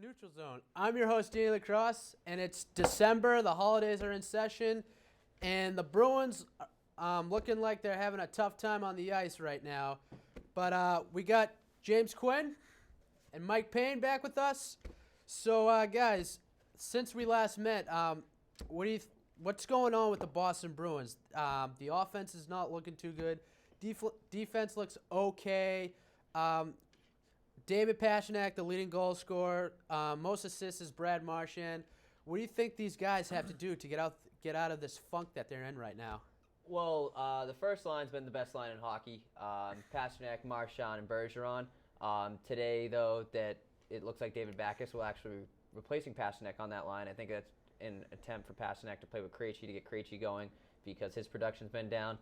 Neutral Zone. I'm your host, Danny Lacrosse, and it's December. The holidays are in session, and the Bruins looking like they're having a tough time on the ice right now. But we got James Quinn and Mike Payne back with us. So, guys, since we last met, what's going on with the Boston Bruins? The offense is not looking too good. Defense looks okay. David Pastrnak, the leading goal scorer. Most assists is Brad Marchand. What do you think these guys have to do to get out of this funk that they're in right now? Well, the first line's been the best line in hockey. Pastrnak, Marchand, and Bergeron. Today, though, that it looks like David Backes will actually be replacing Pastrnak on that line. I think that's an attempt for Pastrnak to play with Krejci to get Krejci going because his production's been down.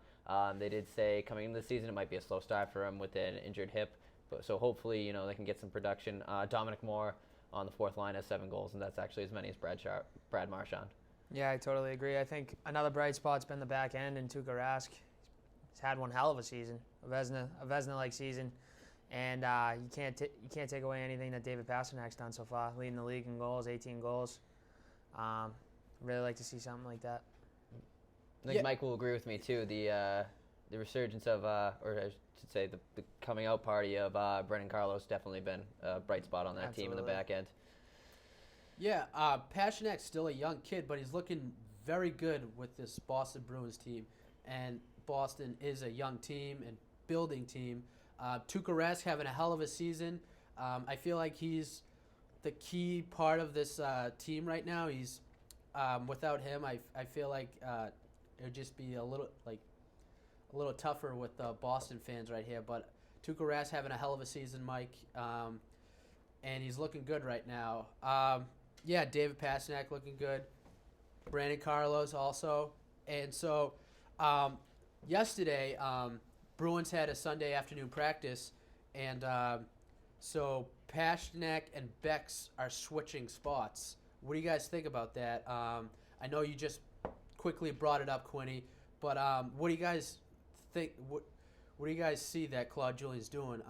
They did say coming into the season it might be a slow start for him with an injured hip. So hopefully, they can get some production. Dominic Moore on the fourth line has 7 goals, and that's actually as many as Brad Marchand. Yeah, I totally agree. I think another bright spot's been the back end, and Tuukka Rask. He's had one hell of a season, a Vezina-like season, and you can't take away anything that David Pasternak's done so far, leading the league in goals, 18 goals. Really like to see something like that. I think Mike will agree with me too. The resurgence of, or I should say, the coming out party of Brendan Carlos definitely been a bright spot on that team in the back end. Yeah, Pasternak's still a young kid, but he's looking very good with this Boston Bruins team. And Boston is a young team and building team. Tuukka Rask having a hell of a season. I feel like he's the key part of this team right now. He's without him, I feel like it would just be a little tougher with the Boston fans right here. But Tuukka Rask having a hell of a season, Mike, and he's looking good right now. David Pastrnak looking good. Brandon Carlos also. And so yesterday, Bruins had a Sunday afternoon practice, and so Pastrnak and Bex are switching spots. What do you guys think about that? I know you just quickly brought it up, Quinny, but what do you guys think? What do you guys see that Claude Julien's doing?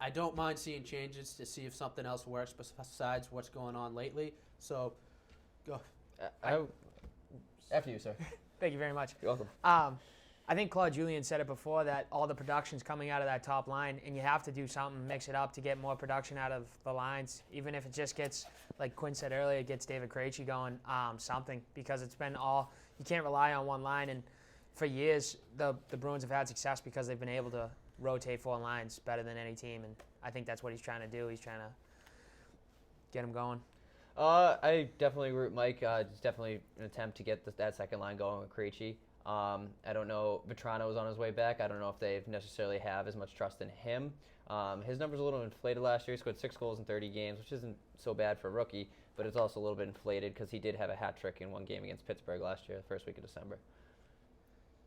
I don't mind seeing changes to see if something else works besides what's going on lately. So, go. After you, sir. Thank you very much. You're welcome. I think Claude Julien said it before that all the production's coming out of that top line, and you have to do something, mix it up to get more production out of the lines, even if it just gets, like Quinn said earlier, it gets David Krejci going, something, because it's been you can't rely on one line, and for years the Bruins have had success because they've been able to rotate 4 lines better than any team, and I think that's what he's trying to do. He's trying to get them going. I definitely agree with Mike. It's definitely an attempt to get that second line going with Krejci. I don't know. Vetrano is on his way back. I don't know if they necessarily have as much trust in him. His numbers are a little inflated last year. He scored 6 goals in 30 games, which isn't so bad for a rookie, but it's also a little bit inflated because he did have a hat trick in one game against Pittsburgh last year, the first week of December.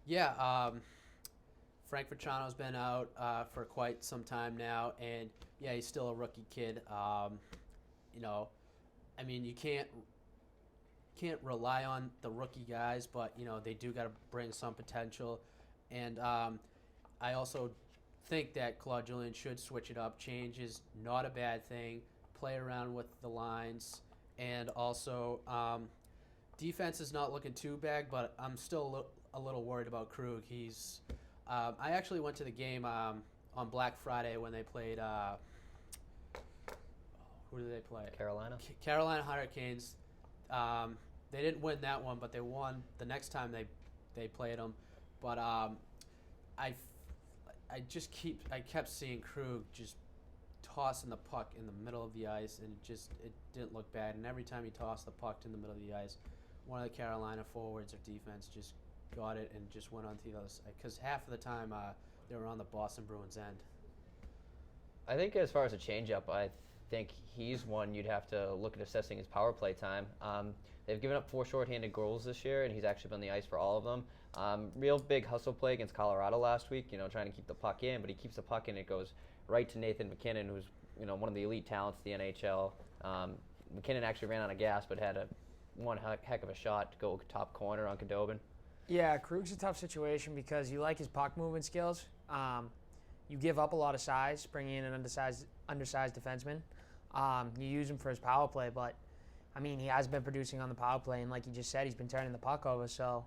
Yeah, Frank Vetrano's been out for quite some time now, and yeah, he's still a rookie kid. I mean, you can't rely on the rookie guys, but they do got to bring some potential. And I also think that Claude Julien should switch it up. Change is not a bad thing. Play around with the lines, and also defense is not looking too bad, but I'm still a little worried about Krug. He's I actually went to the game on Black Friday when they played. Who did they play? Carolina. Carolina Hurricanes. They didn't win that one, but they won the next time they played them. But I kept seeing Krug just tossing the puck in the middle of the ice, and it didn't look bad. And every time he tossed the puck in the middle of the ice, one of the Carolina forwards or defense just got it and just went on to the other side. Because half of the time they were on the Boston Bruins end. I think as far as a changeup, I think he's one you'd have to look at assessing his power play time. They've given up 4 shorthanded goals this year, and he's actually been on the ice for all of them. Real big hustle play against Colorado last week, trying to keep the puck in, but he keeps the puck in, it goes right to Nathan MacKinnon, who's one of the elite talents of the NHL. MacKinnon actually ran out of gas, but had one heck of a shot to go top corner on Khudobin. Yeah, Krug's a tough situation because you like his puck movement skills. You give up a lot of size, bringing in an undersized defenseman. You use him for his power play, but I mean, he has been producing on the power play, and like you just said, he's been turning the puck over. So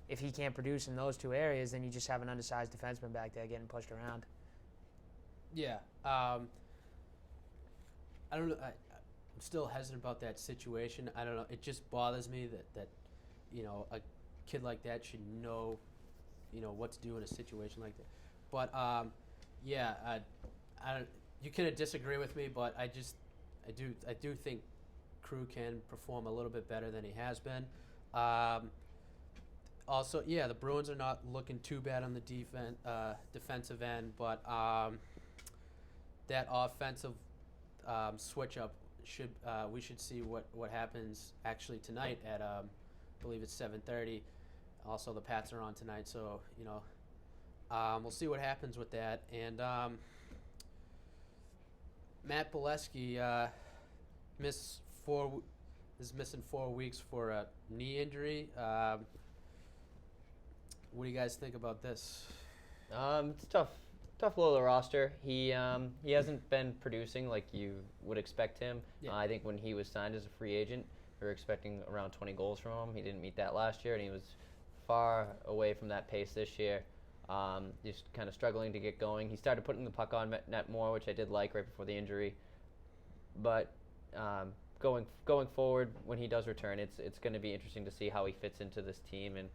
if he can't produce in those two areas, then you just have an undersized defenseman back there getting pushed around. Yeah. I don't know. I'm still hesitant about that situation. I don't know. It just bothers me that a kid like that should know, what to do in a situation like that. But yeah, I don't. You can disagree with me, but I do think Crew can perform a little bit better than he has been. Also, yeah, the Bruins are not looking too bad on the defensive end, but that offensive switch up we should see what happens actually tonight at I believe it's 7:30. Also, the Pats are on tonight, so we'll see what happens with that. And Matt Bolesky is missing 4 weeks for a knee injury. What do you guys think about this? It's tough blow to the roster. He hasn't been producing like you would expect him. Yeah. I think when he was signed as a free agent, we were expecting around 20 goals from him. He didn't meet that last year, and he was far away from that pace this year. He's kind of struggling to get going. He started putting the puck on net more, which I did like right before the injury. But going forward, when he does return, it's going to be interesting to see how he fits into this team and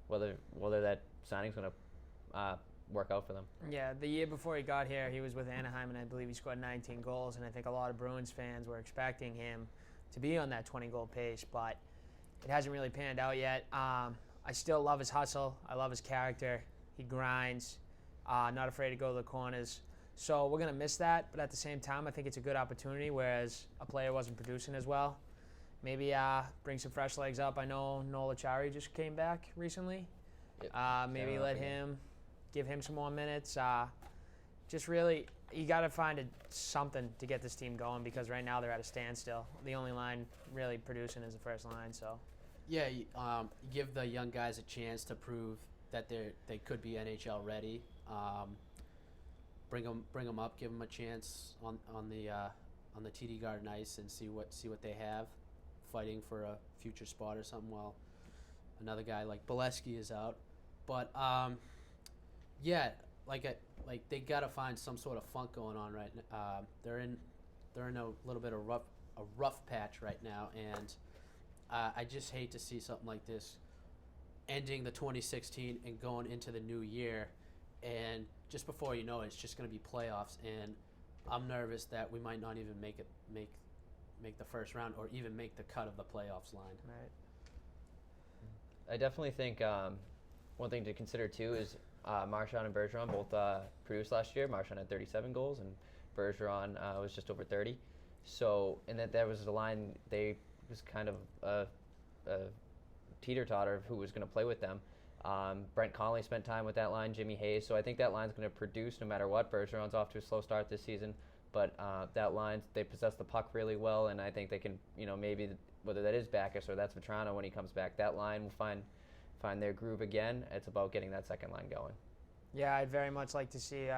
whether that signing's going to work out for them. Yeah, the year before he got here, he was with Anaheim, and I believe he scored 19 goals, and I think a lot of Bruins fans were expecting him to be on that 20-goal pace, but it hasn't really panned out yet. I still love his hustle. I love his character. He grinds, not afraid to go to the corners. So we're going to miss that, but at the same time, I think it's a good opportunity, whereas a player wasn't producing as well. Maybe bring some fresh legs up. I know Nola Chari just came back recently. Maybe give him some more minutes. Just really, you got to find something to get this team going, because right now they're at a standstill. The only line really producing is the first line. So, yeah, give the young guys a chance to prove that they could be NHL ready. Bring them up, give them a chance on the TD Garden ice, and see what they have, fighting for a future spot or something. While another guy like Bolesky is out, but yeah, like they gotta find some sort of funk going on right now. They're in a little bit of a rough patch right now, and I just hate to see something like this ending the 2016 and going into the new year, and just before you know it, it's just going to be playoffs, and I'm nervous that we might not even make the first round or even make the cut of the playoffs line. right. I definitely think one thing to consider too is Marchand and Bergeron both produced last year. Marchand had 37 goals, and Bergeron was just over 30. So, and that was the line. They was kind of a teeter-totter of who was going to play with them. Brent Connolly spent time with that line, Jimmy Hayes. So I think that line's going to produce no matter what. Bergeron's off to a slow start this season, but that line, they possess the puck really well, and I think they can, maybe whether that is Backus or that's Vetrano when he comes back, that line will find their groove again. It's about getting that second line going. Yeah, I'd very much like to see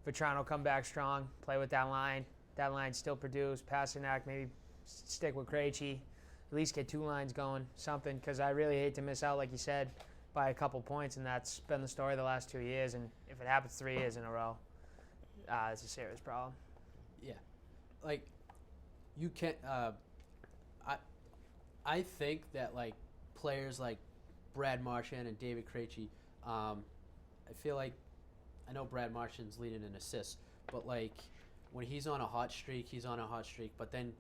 Vetrano come back strong, play with that line. That line still produce. Pasternak, maybe stick with Krejci. At least get two lines going, something, because I really hate to miss out, like you said, by a couple points, and that's been the story the last 2 years. And if it happens 3 years in a row, it's a serious problem. Yeah, like you can't. I think that like players like Brad Marchand and David Krejci, I feel like I know Brad Marchand's leading in assists, but like when he's on a hot streak, he's on a hot streak. But then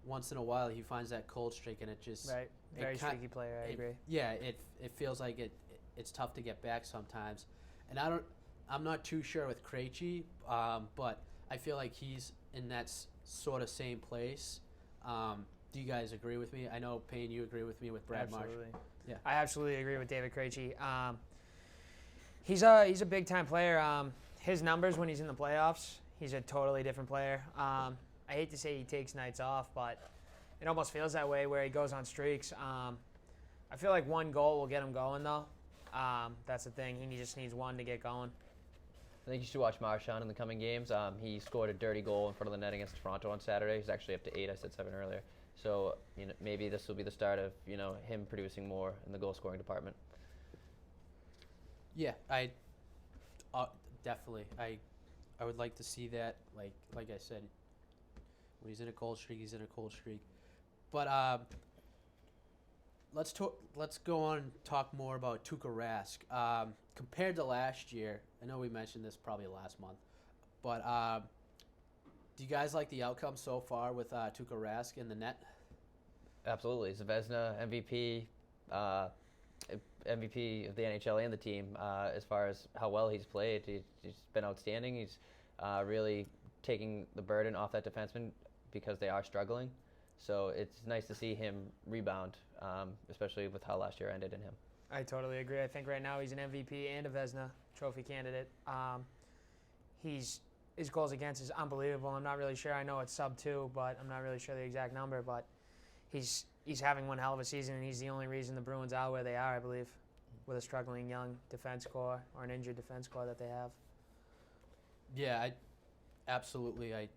once in a while he finds that cold streak, and it just Right, very streaky player. I agree. Yeah, it feels like it's tough to get back sometimes, and I'm not too sure with Krejci, but I feel like he's in that sort of same place. Do you guys agree with me? I know, Payne, you agree with me with Brad Marchand. Yeah, I absolutely agree with David Krejci. He's a big time player. His numbers when he's in the playoffs, he's a totally different player. I hate to say he takes nights off, but it almost feels that way where he goes on streaks. I feel like one goal will get him going, though. That's the thing. He just needs one to get going. I think you should watch Marchand in the coming games. He scored a dirty goal in front of the net against Toronto on Saturday. He's actually up to 8. I said 7 earlier. So maybe this will be the start of him producing more in the goal scoring department. Yeah, definitely. I would like to see that. Like I said, when he's in a cold streak, he's in a cold streak. But let's go on and talk more about Tuukka Rask. Compared to last year, I know we mentioned this probably last month, but do you guys like the outcome so far with Tuukka Rask in the net? Absolutely. He's a Vezina MVP, MVP of the NHL and the team as far as how well he's played. He's been outstanding. He's really taking the burden off that defenseman because they are struggling. So it's nice to see him rebound, especially with how last year ended in him. I totally agree. I think right now he's an MVP and a Vezina trophy candidate. His goals against is unbelievable. I'm not really sure. I know it's sub 2, but I'm not really sure the exact number. But he's having one hell of a season, and he's the only reason the Bruins are where they are, I believe, with a struggling young defense core or an injured defense core that they have. Yeah, absolutely. I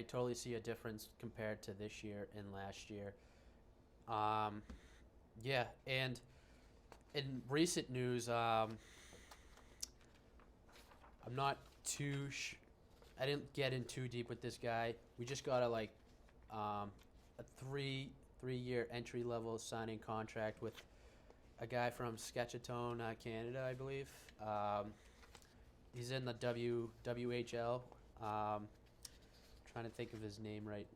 totally see a difference compared to this year and last year. Yeah, and in recent news, I'm not too. I didn't get in too deep with this guy. We just got a three-year entry level signing contract with a guy from Saskatchewan, Canada, I believe. He's in the WHL. Trying to think of his name right.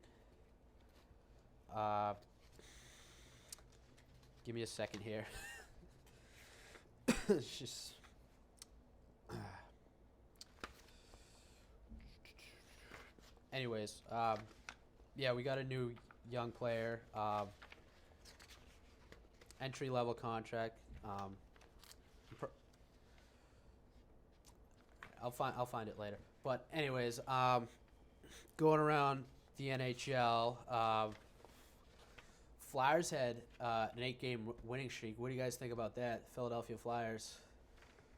Give me a second here. It's just. Anyways, yeah, we got a new young player. Entry level contract. I'll find it later. But anyways, going around the NHL, Flyers had an 8-game winning streak. What do you guys think about that, Philadelphia Flyers?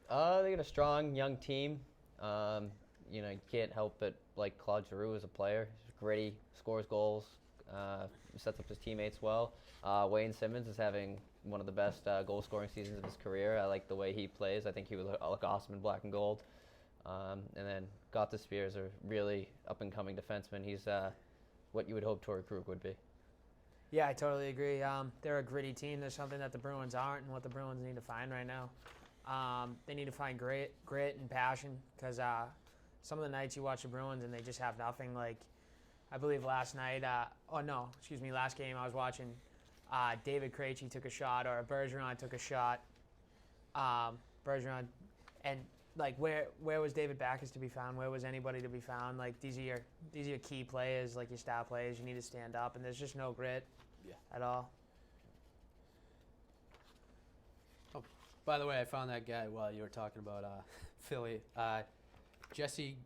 They got a strong young team. You can't help but like Claude Giroux as a player. He's gritty, scores goals, sets up his teammates well. Wayne Simmons is having one of the best goal-scoring seasons of his career. I like the way he plays. I think he would look awesome in black and gold. And then Gotta Spears, a really up-and-coming defenseman. He's what you would hope Torrey Krug would be. Yeah, I totally agree. They're a gritty team. There's something that the Bruins aren't, and what the Bruins need to find right now. They need to find grit and passion, because some of the nights you watch the Bruins and they just have nothing. Like, I believe last night, last game I was watching, David Krejci took a shot, or Bergeron took a shot. Bergeron, and like where was David Backes to be found? Where was anybody to be found? Like these are your key players, like your star players. You need to stand up, and there's just no grit at all. Oh, by the way, I found that guy while you were talking about Philly. Jesse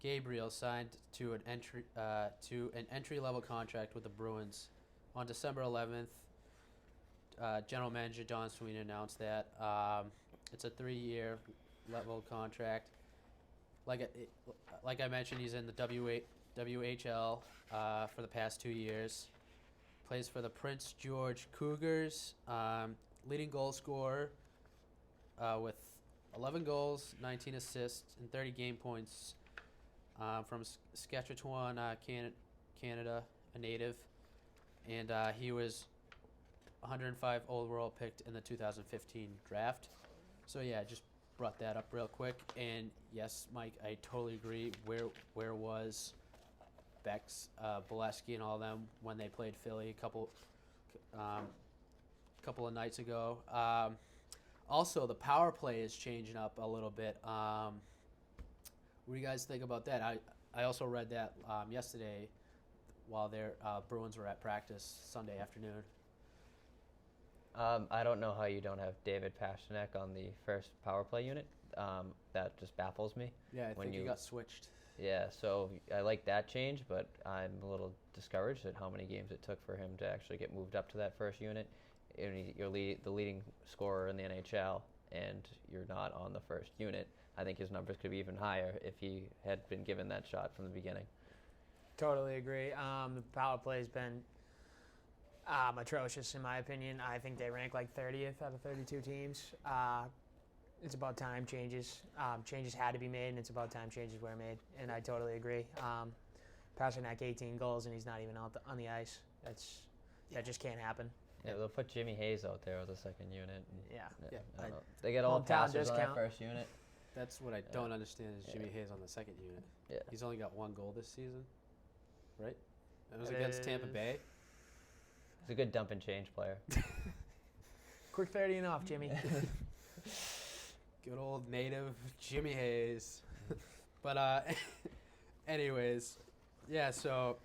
Gabriel signed to an entry level contract with the Bruins on December 11th. General Manager Don Sweeney announced that. It's a 3-year level contract. Like I mentioned, he's in the WHL for the past 2 years. Plays for the Prince George Cougars. Leading goal scorer with 11 goals, 19 assists, and 30 game points from Saskatchewan, Canada, a native. And he was 105 overall picked in the 2015 draft. So yeah, just brought that up real quick. And yes, Mike, I totally agree. Where was Bex, Bolesky, and all of them when they played Philly a couple of nights ago? Also, the power play is changing up a little bit. What do you guys think about that? I also read that yesterday while their Bruins were at practice Sunday afternoon. I don't know how you don't have David Pastrnak on the first power play unit. That just baffles me. Yeah, I think he got switched. Yeah, so I like that change, but I'm a little discouraged at how many games it took for him to actually get moved up to that first unit. You're the leading scorer in the NHL, and you're not on the first unit. I think his numbers could be even higher if he had been given that shot from the beginning. Totally agree. The power play has been atrocious in my opinion. I think they rank like 30th out of 32 teams. It's about time changes. Changes had to be made, and it's about time changes were made. And I totally agree. Pasternak 18 goals, and he's not even on the ice. That just can't happen. Yeah, they'll put Jimmy Hayes out there with a second unit. And, Yeah. I don't know. They get all Hometown passers on that discount. first unit. That's what I don't understand is Jimmy Hayes on the second unit. Yeah. He's only got 1 goal this season, right? That was against Tampa Bay. He's a good dump and change player. Quick 30 and off, Jimmy. Good old native Jimmy Hayes. But anyways, yeah. So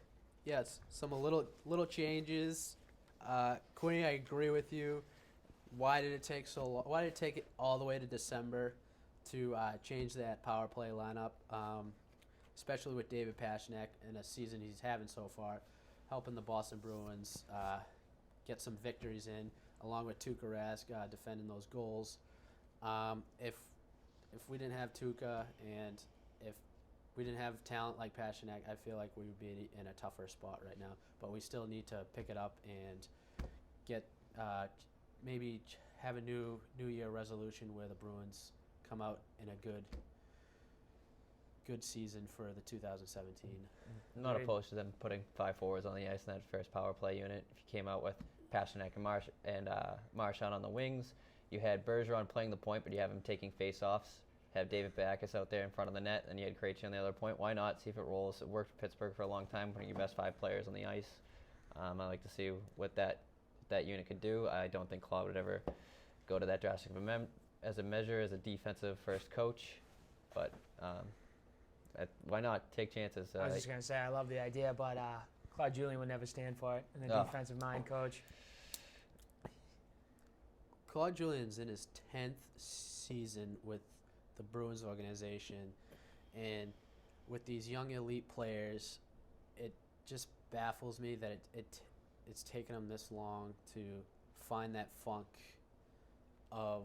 yes, some little changes. Quinny, I agree with you. Why did it take so long? Why did it take it all the way to December to change that power play lineup? Especially with David Pasternak in a season he's having so far, helping the Boston Bruins get some victories in, along with Tuukka Rask defending those goals. If we didn't have Tuukka and if we didn't have talent like Pasternak, I feel like we would be in a tougher spot right now. But we still need to pick it up and get maybe have a new year resolution where the Bruins come out in a good season for the 2017. I'm not opposed to them putting 5 forwards on the ice in that first power play unit. If you came out with Pasternak and Marchand on the wings, you had Bergeron playing the point, but you have him taking face-offs. Have David Backes out there in front of the net, and you had Krejci on the other point. Why not? See if it rolls. It worked for Pittsburgh for a long time, putting your best 5 players on the ice. I like to see what that unit could do. I don't think Claude would ever go to that drastic of a measure as a defensive first coach, but why not take chances? I was just going to say, I love the idea, but Claude Julien would never stand for it. And the defensive mind coach. Claude Julien's in his 10th season with the Bruins organization, and with these young elite players, it just baffles me that it's taken him this long to find that funk of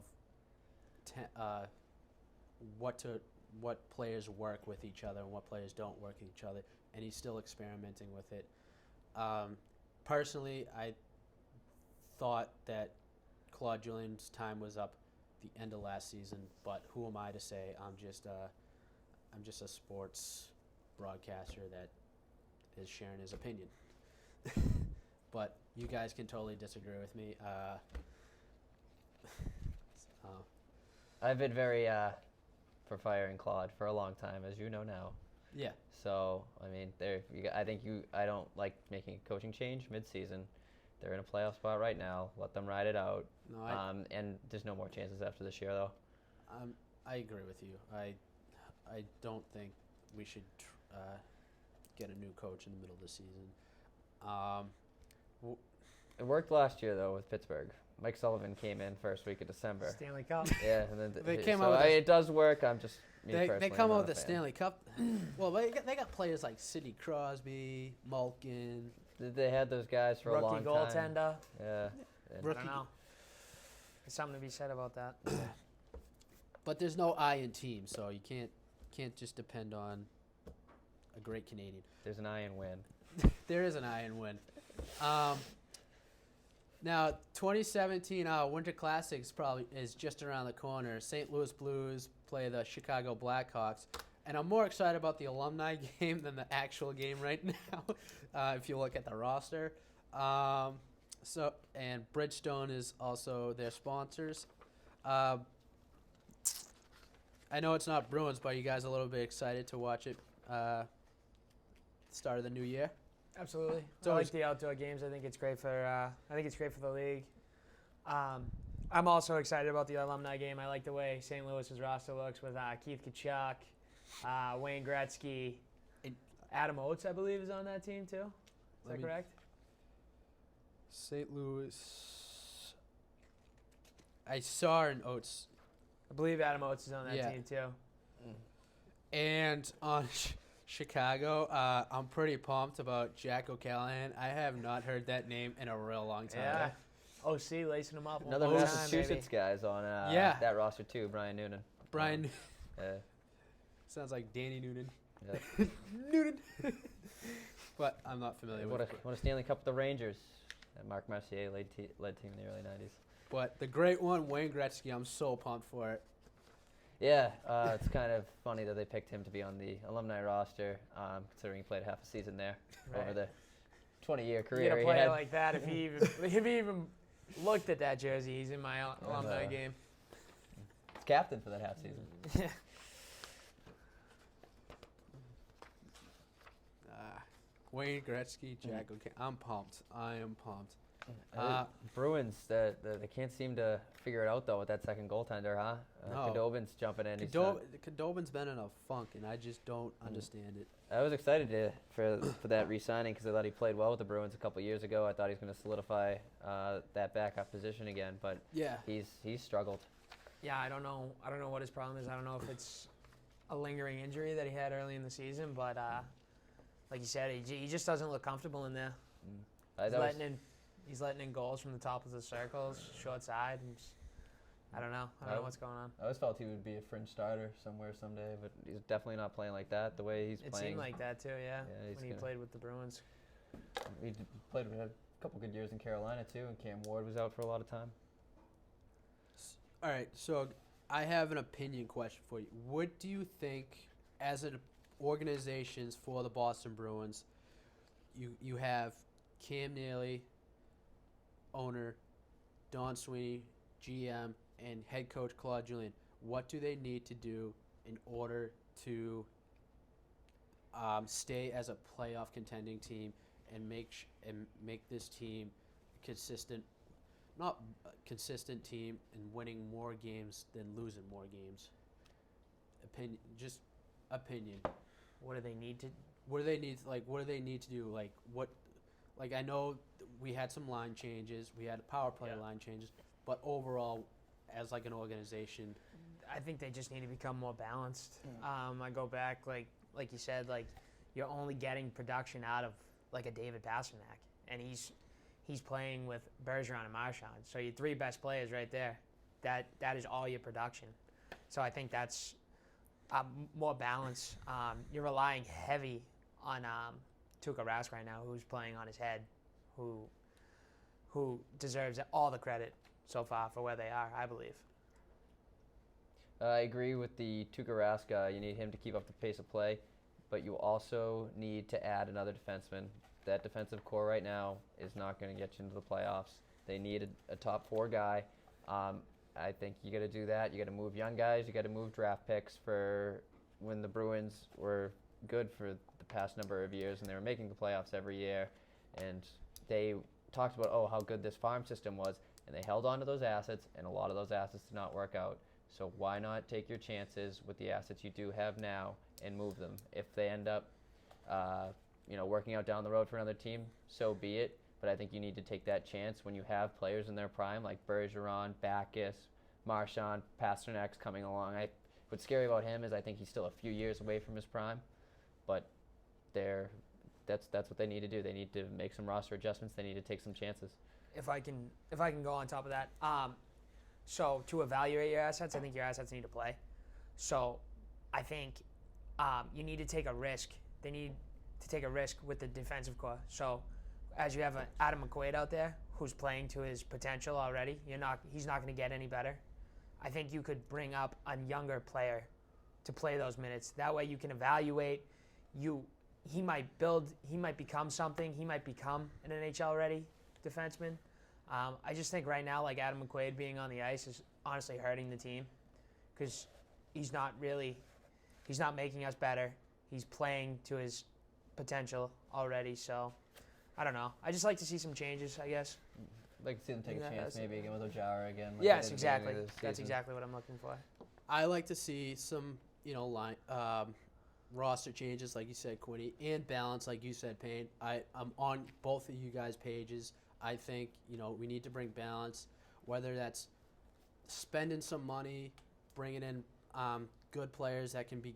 what players work with each other and what players don't work with each other, and he's still experimenting with it. Personally, I thought that Claude Julien's time was up the end of last season, but who am I to say? I'm just a sports broadcaster that is sharing his opinion. But you guys can totally disagree with me. I've been very for firing Claude for a long time, as you know now. Yeah. So I mean, I don't like making a coaching change mid-season. They're in a playoff spot right now. Let them ride it out. No, and there's no more chances after this year, though. I agree with you. I don't think we should get a new coach in the middle of the season. It worked last year, though, with Pittsburgh. Mike Sullivan came in first week of December. Stanley Cup. Yeah, and then They came out with it does work. I'm just they come out with the fan. Stanley Cup. Well, they got players like Sidney Crosby, Malkin. They had those guys for a long Rookie time. goaltender. Yeah. I don't know. There's something to be said about that. But there's no I in team, so you can't just depend on a great Canadian. There's an I in win. There is an I in win. Now, 2017 Winter Classics is just around the corner. St. Louis Blues play the Chicago Blackhawks, and I'm more excited about the alumni game than the actual game right now. If you look at the roster, and Bridgestone is also their sponsors. I know it's not Bruins, but you guys a little bit excited to watch it. Start of the new year. Absolutely. So I like the outdoor games. I think it's great for the league. I'm also excited about the alumni game. I like the way St. Louis's roster looks with Keith Tkachuk, Wayne Gretzky, Adam Oates, I believe, is on that team too. Is that correct? St. Louis. I saw an Oates. I believe Adam Oates is on that team too. And on Chicago, I'm pretty pumped about Jack O'Callahan. I have not heard that name in a real long time. Yeah. OC lacing him up. Another one more Massachusetts time, guy's on that roster too, Brian Noonan. Brian. Sounds like Danny Noonan. Yeah. Noonan. But I'm not familiar with it. What a Stanley Cup with the Rangers. And Mark Messier led team in the early 90s. But the great one, Wayne Gretzky, I'm so pumped for it. Yeah, it's kind of funny that they picked him to be on the alumni roster, considering he played half a season there over the 20-year career. You get a he player had. like that, if he even looked at that jersey, he's in my alumni game. He's captain for that half season. Yeah. Wayne Gretzky, Jack O'Connor. I'm pumped. I am pumped. Bruins, they can't seem to figure it out, though, with that second goaltender, huh? No. Khudobin's jumping in. Khudobin's been in a funk, and I just don't understand it. I was excited for that re-signing because I thought he played well with the Bruins a couple years ago. I thought he was going to solidify that backup position again, but yeah, he's struggled. Yeah, I don't know what his problem is. I don't know if it's a lingering injury that he had early in the season, but like you said, he just doesn't look comfortable in there. He's letting in goals from the top of the circles, short side. And I don't know what's going on. I always felt he would be a fringe starter somewhere someday, but he's definitely not playing like that. The way he's playing. It seemed like that too, yeah. When he played with the Bruins. He played with a couple good years in Carolina too, and Cam Ward was out for a lot of time. All right, so I have an opinion question for you. What do you think, as an organizations for the Boston Bruins, you have Cam Neely, owner, Don Sweeney, GM, and head coach Claude Julien. What do they need to do in order to stay as a playoff contending team and make this team consistent? Not a consistent team and winning more games than losing more games. Opinion. What do they need to? What do they need? What do they need to do? I know we had some line changes. We had power play line changes, but overall, as an organization, I think they just need to become more balanced. I go back like you said, you're only getting production out of a David Pastrnak, and he's playing with Bergeron and Marchand. So your three best players right there. That is all your production. So I think that's more balance. You're relying heavy on Tuukka Rask right now, who's playing on his head, who deserves all the credit so far for where they are, I believe. I agree with the Tuukka Rask. You need him to keep up the pace of play, but you also need to add another defenseman. That defensive core right now is not going to get you into the playoffs. They need a top four guy. I think you got to do that. You got to move young guys. You got to move draft picks for when the Bruins were good for the past number of years, and they were making the playoffs every year. And they talked about how good this farm system was, and they held on to those assets, and a lot of those assets did not work out. So why not take your chances with the assets you do have now and move them? If they end up, working out down the road for another team, so be it. But I think you need to take that chance when you have players in their prime like Bergeron, Backes, Marchand, Pasternak's coming along. What's scary about him is I think he's still a few years away from his prime, but that's what they need to do. They need to make some roster adjustments. They need to take some chances. If I can go on top of that, so to evaluate your assets, I think your assets need to play. So I think you need to take a risk. They need to take a risk with the defensive core. So as you have an Adam McQuaid out there who's playing to his potential already, he's not going to get any better. I think you could bring up a younger player to play those minutes. That way you can evaluate. He might become something. He might become an NHL-ready defenseman. I just think right now, Adam McQuaid being on the ice is honestly hurting the team because he's not making us better. He's playing to his potential already. So I don't know. I just like to see some changes, I guess. Like to see them take a chance maybe again with Ojara again. Yes, exactly. That's exactly what I'm looking for. I like to see some, line roster changes, like you said, Quinny, and balance, like you said, Payne. I'm on both of you guys' pages. I think we need to bring balance, whether that's spending some money, bringing in good players that can be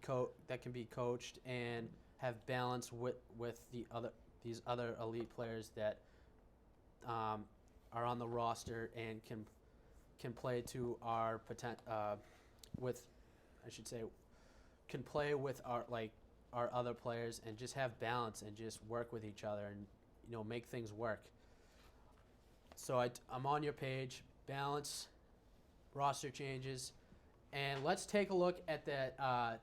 coached and have balance with these other elite players that are on the roster and can play to our can play with our other players and just have balance and just work with each other and make things work. So I'm on your page, balance, roster changes, and let's take a look at the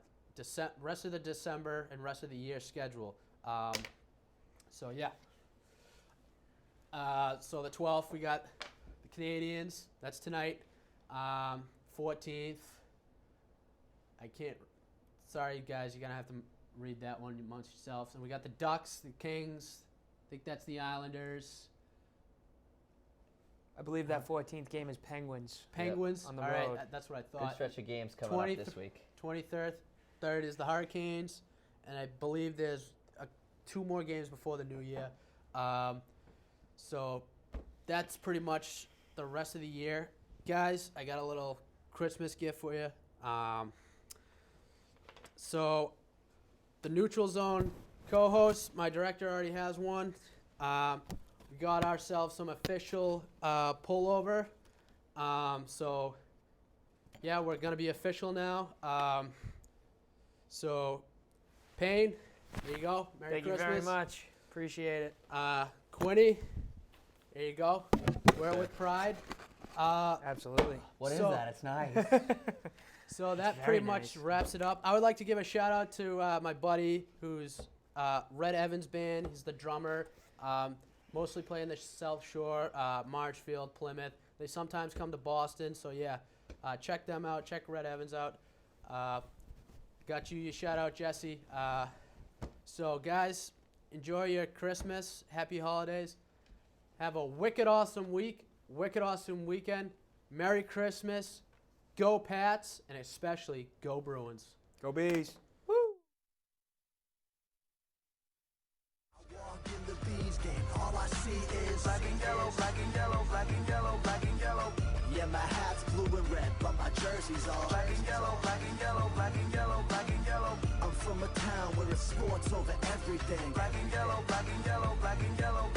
rest of the December and rest of the year schedule. So the 12th we got the Canadians. That's tonight. 14th. I can't. Sorry, guys. You're gonna have to read that one amongst yourselves. And we got the Ducks, the Kings. I think that's the Islanders. I believe that 14th game is Penguins. Penguins. On the All road. right, that's what I Good thought. stretch of games coming up this week. 23rd, third is the Hurricanes, and I believe there's 2 more games before the new year. So that's pretty much the rest of the year. Guys, I got a little Christmas gift for you. So the Neutral Zone co-host, my director already has one. We got ourselves some official pullover. So yeah, we're gonna be official now. So Payne, there you go. Merry Thank Christmas. you very much. Appreciate it. Quinny, there you go. Wear it with pride. Absolutely. What is so- that? It's nice. So that very pretty much nice. wraps it up. I would like to give a shout out to my buddy who's Red Evans Band. He's the drummer. Mostly playing the South Shore, Marshfield, Plymouth. They sometimes come to Boston. So yeah, check them out. Check Red Evans out. Got you your shout out, Jesse. So guys, enjoy your Christmas. Happy holidays. Have a wicked awesome week. Wicked awesome weekend. Merry Christmas. Go Pats, and especially go Bruins. Go Bees. Walk in the Bees game, all I see is black and yellow, black and yellow, black and yellow, black and yellow. Yeah, my hat's blue and red, but my jersey's all black and yellow, black and yellow, black and yellow, black and yellow. I'm from a town where it's sports over everything. Black and yellow, black and yellow, black and yellow.